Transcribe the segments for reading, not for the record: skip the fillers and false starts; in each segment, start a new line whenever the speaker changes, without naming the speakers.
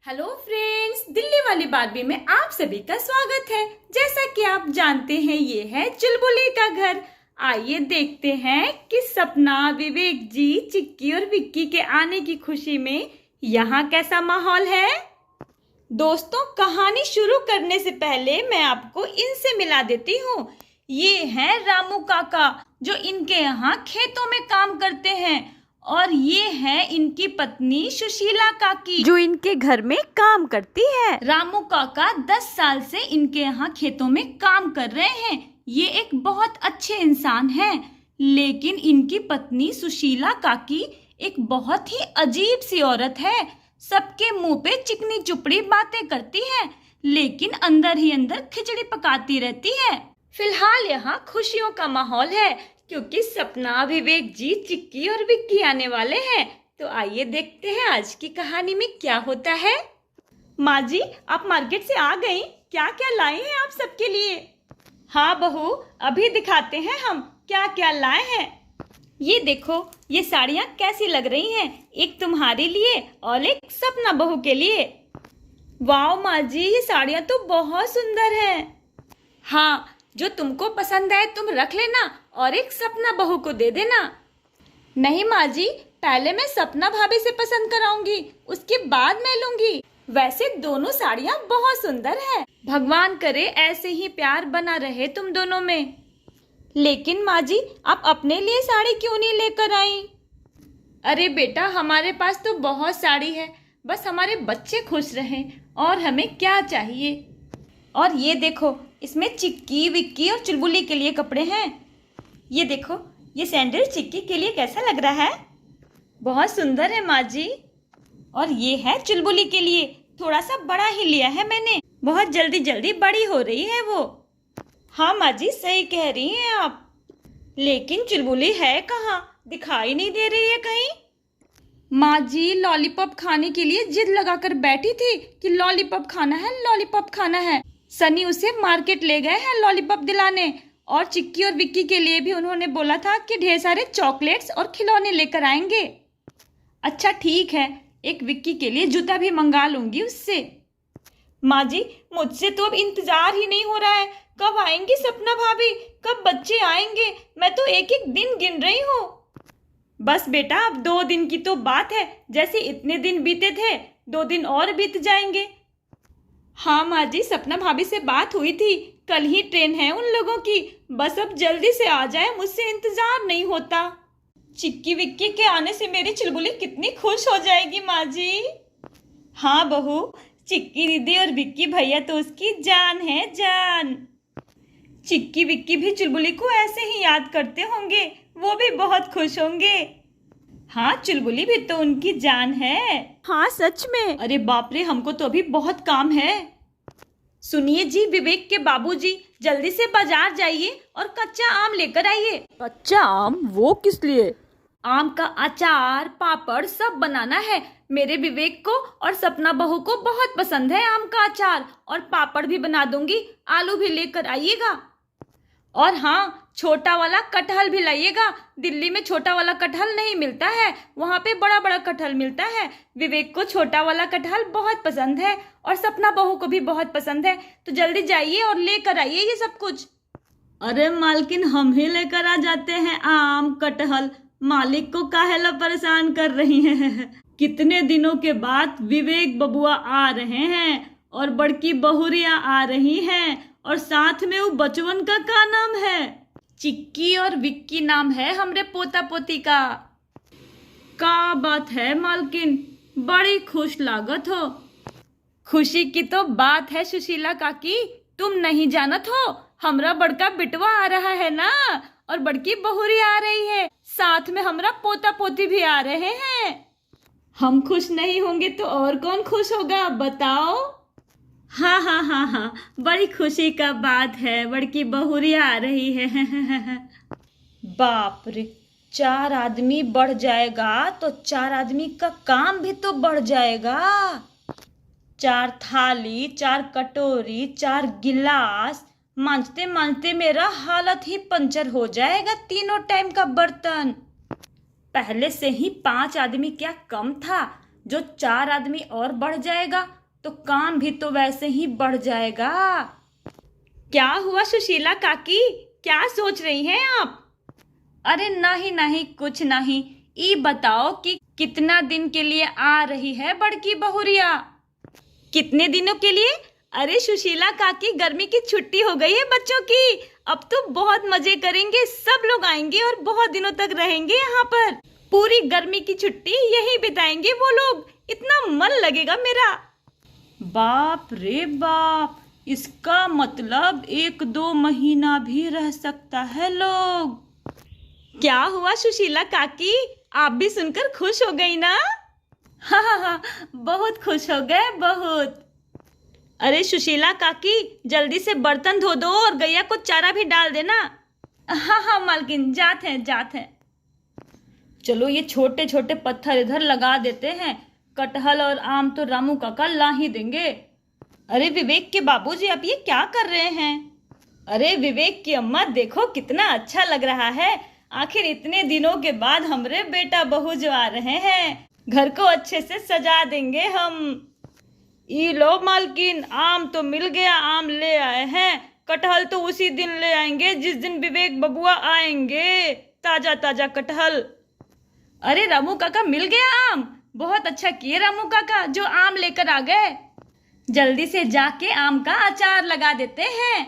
Hello friends, Delhi वाली Barbie में आप सभी का स्वागत है। जैसा कि आप जानते हैं, ये है चुलबुली का घर। आइए देखते हैं कि सपना, विवेक जी, चिक्की और विक्की के आने की खुशी में यहाँ कैसा माहौल है। दोस्तों, कहानी शुरू करने से पहले मैं आपको इनसे मिला देती हूँ। ये हैं रामू काका, जो इनके यहाँ खेतों में काम करते हैं, और ये है इनकी पत्नी सुशीला काकी, जो इनके घर में काम करती है। रामू काका 10 साल से इनके यहाँ खेतों में काम कर रहे हैं। ये एक बहुत अच्छे इंसान हैं, लेकिन इनकी पत्नी सुशीला काकी एक बहुत ही अजीब सी औरत है। सबके मुंह पे चिकनी चुपड़ी बातें करती है, लेकिन अंदर ही अंदर खिचड़ी पकाती रहती है। फिलहाल यहाँ खुशियों का माहौल है, क्योंकि सपना, विवेक जी, चिक्की और विक्की आने वाले हैं। तो आइए देखते हैं आज की कहानी में क्या होता है। माँ जी, आप मार्केट से आ गई? क्या क्या लाए हैं आप सबके लिए? हाँ बहू, अभी दिखाते हैं हम क्या क्या लाए हैं। ये देखो, ये साड़ियाँ कैसी लग रही हैं? एक तुम्हारे लिए और एक सपना बहू के लिए। वाह माँ जी, ये साड़ियाँ तो बहुत सुंदर हैं। हाँ, जो तुमको पसंद आए तुम रख लेना और एक सपना बहू को दे देना। नहीं माँ जी, पहले मैं सपना भाभी से पसंद कराऊंगी, उसके बाद मैं लूंगी। वैसे दोनों साड़ियाँ बहुत सुंदर है। भगवान करे ऐसे ही प्यार बना रहे तुम दोनों में। लेकिन माँ जी, आप अपने लिए साड़ी क्यों नहीं लेकर आई? अरे बेटा, हमारे पास तो बहुत साड़ी है, बस हमारे बच्चे खुश रहें और हमें क्या चाहिए। और ये देखो, इसमें चिक्की, विक्की और चुलबुली के लिए कपड़े हैं। ये देखो, ये सैंडल चिक्की के लिए कैसा लग रहा है? बहुत सुंदर है माँ जी। और ये है चुलबुली के लिए, थोड़ा सा बड़ा ही लिया है मैंने, बहुत जल्दी जल्दी बड़ी हो रही है वो। हाँ माँ जी, सही कह रही हैं आप। लेकिन चुलबुली है कहाँ? दिखाई नहीं दे रही है कहीं। माँ जी लॉलीपॉप खाने के लिए जिद लगाकर बैठी थी कि लॉलीपॉप खाना है, लॉलीपॉप खाना है। सनी उसे मार्केट ले गए हैं लॉलीपॉप दिलाने, और चिक्की और विक्की के लिए भी उन्होंने बोला था कि ढेर सारे चॉकलेट्स और खिलौने लेकर आएंगे। अच्छा ठीक है, एक विक्की के लिए जूता भी मंगा लूंगी उससे। माँ जी, मुझसे तो अब इंतजार ही नहीं हो रहा है। कब आएंगी सपना भाभी? कब बच्चे आएंगे? मैं तो एक एक दिन गिन रही हूँ। बस बेटा, अब 2 दिन की तो बात है। जैसे इतने दिन बीते थे, 2 दिन और बीत जाएंगे। हाँ माँ जी, सपना भाभी से बात हुई थी, कल ही ट्रेन है उन लोगों की। बस अब जल्दी से आ जाए, मुझसे इंतजार नहीं होता। चिक्की विक्की के आने से मेरी चुलबुली कितनी खुश हो जाएगी माँ जी। हाँ बहू, चिक्की दीदी और विक्की भैया तो उसकी जान है, जान। चिक्की विक्की भी चुलबुली को ऐसे ही याद करते होंगे, वो भी बहुत खुश होंगे। हाँ, चुलबुली भी तो उनकी जान है। हाँ सच में। अरे बाप रे, हमको तो अभी बहुत काम है। सुनिए जी, विवेक के बाबूजी, जल्दी से बाजार जाइए और कच्चा आम लेकर आइए।
कच्चा आम? वो किस लिए?
आम का अचार, पापड़ सब बनाना है। मेरे विवेक को और सपना बहू को बहुत पसंद है आम का अचार, और पापड़ भी बना दूंगी। आलू भी लेकर आइएगा। और हाँ, छोटा वाला कटहल भी लाइएगा। दिल्ली में छोटा वाला कटहल नहीं मिलता है, वहाँ पे बड़ा बड़ा कटहल मिलता है। विवेक को छोटा वाला कटहल बहुत पसंद है, और सपना बहू को भी बहुत पसंद है। तो जल्दी जाइए और लेकर आइए ये सब कुछ। अरे मालकिन, हम ही लेकर आ जाते हैं आम कटहल। मालिक को काहेला परेशान कर रही हैं? कितने दिनों के बाद विवेक बबुआ आ रहे हैं, और बड़की बहुरिया आ रही हैं, और साथ में वो बचवन का नाम है? चिक्की और विक्की नाम है हमरे पोता पोती का। का बात है मालकिन, बड़ी खुश लागत हो। खुशी की तो बात है सुशीला काकी, तुम नहीं जानत हो, हमरा बड़का बिटवा आ रहा है ना, और बड़की बहुरी आ रही है, साथ में हमरा पोता पोती भी आ रहे हैं। हम खुश नहीं होंगे तो और कौन खुश होगा, बताओ? हाँ हाँ हाँ हाँ, बड़ी खुशी का बात है, बड़की बहुरी आ रही है। बाप रे, 4 आदमी बढ़ जाएगा तो 4 आदमी का काम भी तो बढ़ जाएगा। 4 थाली, 4 कटोरी, 4 गिलास, मांजते मांजते मेरा हालत ही पंचर हो जाएगा। तीनों टाइम का बर्तन। पहले से ही 5 आदमी क्या कम था, जो 4 आदमी और बढ़ जाएगा। तो काम भी तो वैसे ही बढ़ जाएगा। क्या हुआ सुशीला काकी, क्या सोच रही हैं आप? अरे नहीं नहीं, कुछ नहीं। ये बताओ कि कितना दिन के लिए आ रही है बड़की बहुरिया? कितने दिनों के लिए? अरे सुशीला काकी, गर्मी की छुट्टी हो गई है बच्चों की, अब तो बहुत मजे करेंगे, सब लोग आएंगे और बहुत दिनों तक रहेंगे यहाँ पर। पूरी गर्मी की छुट्टी यही बिताएंगे वो लोग, इतना मन लगेगा मेरा। बाप रे बाप, इसका मतलब 1-2 महीना भी रह सकता है लोग। क्या हुआ सुशीला काकी, आप भी सुनकर खुश हो गई ना? हाँ, बहुत खुश हो गए, बहुत। अरे सुशीला काकी, जल्दी से बर्तन धो दो और गैया को चारा भी डाल देना। हाँ मालकिन, जाते हैं। चलो ये छोटे छोटे पत्थर इधर लगा देते हैं, कटहल और आम तो रामू काका ला ही देंगे। अरे विवेक के बाबूजी, आप ये क्या कर रहे हैं? अरे विवेक की अम्मा, देखो कितना अच्छा लग रहा है, आखिर इतने दिनों के बाद हमारे बेटा बहू जो आ रहे हैं, घर को अच्छे से सजा देंगे हम। ई लो मालकिन, आम तो मिल गया, आम ले आए हैं। कटहल तो उसी दिन ले आएंगे जिस दिन विवेक बबुआ आएंगे, ताजा ताजा कटहल। अरे रामू काका, मिल गया आम? बहुत अच्छा किए रामू काका जो आम लेकर आ गए। जल्दी से जाके आम का अचार लगा देते हैं,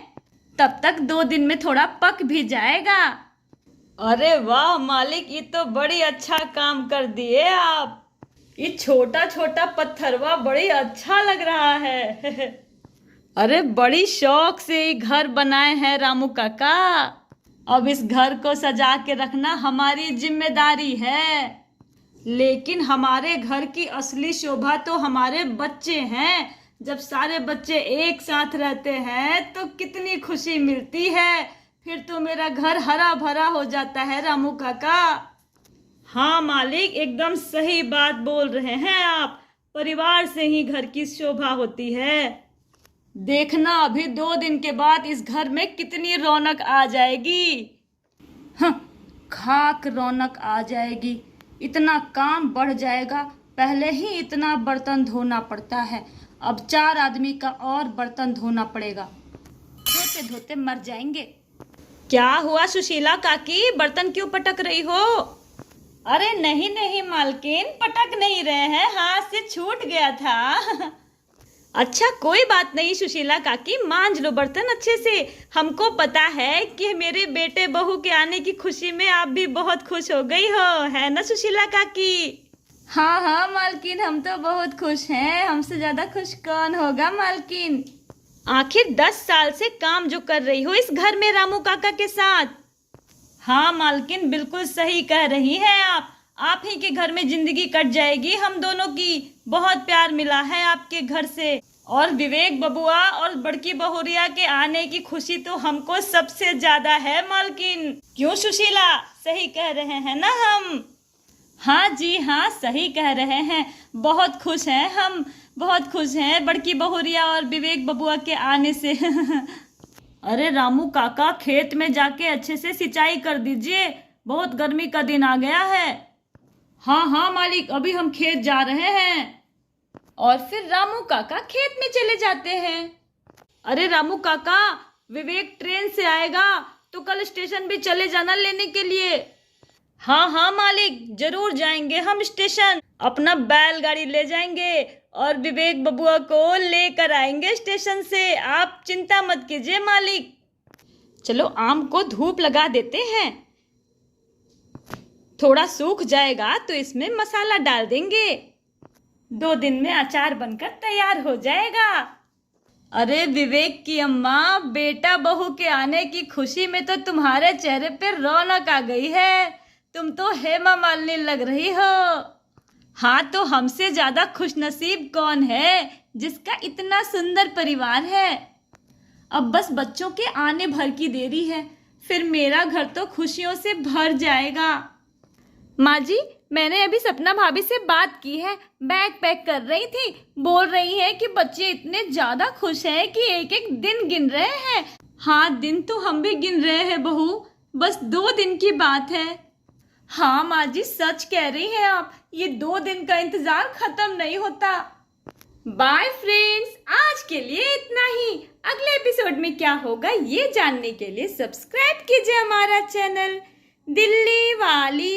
तब तक 2 दिन में थोड़ा पक भी जाएगा। अरे वाह मालिक, ये तो बड़ी अच्छा काम कर दिए आप। ये छोटा छोटा पत्थरवा बड़ी अच्छा लग रहा है। अरे बड़ी शौक से ये घर बनाए हैं रामू काका, अब इस घर को सजा के रखना हमारी जिम्मेदारी है। लेकिन हमारे घर की असली शोभा तो हमारे बच्चे हैं। जब सारे बच्चे एक साथ रहते हैं तो कितनी खुशी मिलती है, फिर तो मेरा घर हरा भरा हो जाता है रामू काका। हाँ मालिक, एकदम सही बात बोल रहे हैं आप, परिवार से ही घर की शोभा होती है। देखना अभी 2 दिन के बाद इस घर में कितनी रौनक आ जाएगी। हाँ, खाक रौनक आ जाएगी, इतना काम बढ़ जाएगा। पहले ही इतना बर्तन धोना पड़ता है, अब 4 आदमी का और बर्तन धोना पड़ेगा, धोते धोते मर जाएंगे। क्या हुआ सुशीला काकी, बर्तन क्यों पटक रही हो? अरे नहीं मालकिन, पटक नहीं रहे हैं, हाथ से छूट गया था। अच्छा कोई बात नहीं सुशीला काकी, मांज लो बर्तन अच्छे से। हमको पता है कि मेरे बेटे बहू के आने की खुशी में आप भी बहुत खुश हो गई हो, है ना सुशीला काकी? हाँ मालकिन, हम तो बहुत खुश हैं, हमसे ज्यादा खुश कौन होगा मालकिन। आखिर 10 साल से काम जो कर रही हो इस घर में रामू काका के साथ। हाँ मालकिन, बिल्कुल सही कह रही हैं आप ही के घर में जिंदगी कट जाएगी हम दोनों की। बहुत प्यार मिला है आपके घर से, और विवेक बबुआ और बड़की बहुरिया के आने की खुशी तो हमको सबसे ज्यादा है मालकिन। क्यों सुशीला, सही कह रहे हैं ना हम? हाँ जी हाँ, सही कह रहे हैं, बहुत खुश हैं हम, बहुत खुश हैं बड़की बहुरिया और विवेक बबुआ के आने से। अरे रामू काका, खेत में जाके अच्छे से सिंचाई कर दीजिए, बहुत गर्मी का दिन आ गया है। हाँ मालिक, अभी हम खेत जा रहे हैं। और फिर रामू काका खेत में चले जाते हैं। अरे रामू काका, विवेक ट्रेन से आएगा तो कल स्टेशन भी चले जाना लेने के लिए। हाँ मालिक, जरूर जाएंगे हम स्टेशन, अपना बैलगाड़ी ले जाएंगे और विवेक बबुआ को लेकर आएंगे स्टेशन से, आप चिंता मत कीजिए मालिक। चलो आम को धूप लगा देते हैं, थोड़ा सूख जाएगा तो इसमें मसाला डाल देंगे, 2 दिन में अचार बनकर तैयार हो जाएगा। अरे विवेक की अम्मा, बेटा बहू के आने की खुशी में तो तुम्हारे चेहरे पे रौनक आ गई है, तुम तो हेमा मालिनी लग रही हो। हाँ, तो हमसे ज्यादा खुशनसीब कौन है जिसका इतना सुंदर परिवार है। अब बस बच्चों के आने भर की देरी है, फिर मेरा घर तो खुशियों से भर जाएगा। माँ जी, मैंने अभी सपना भाभी से बात की है, बैग पैक कर रही थी, बोल रही है कि बच्चे इतने ज्यादा खुश हैं कि एक एक दिन गिन रहे हैं। हाँ, दिन तो हम भी गिन रहे हैं बहू, बस 2 दिन की बात है। हाँ माँ जी, सच कह रही हैं आप, ये 2 दिन का इंतजार खत्म नहीं होता। बाय फ्रेंड्स, आज के लिए इतना ही। अगले एपिसोड में क्या होगा ये जानने के लिए सब्सक्राइब कीजिए हमारा चैनल दिल्ली वाली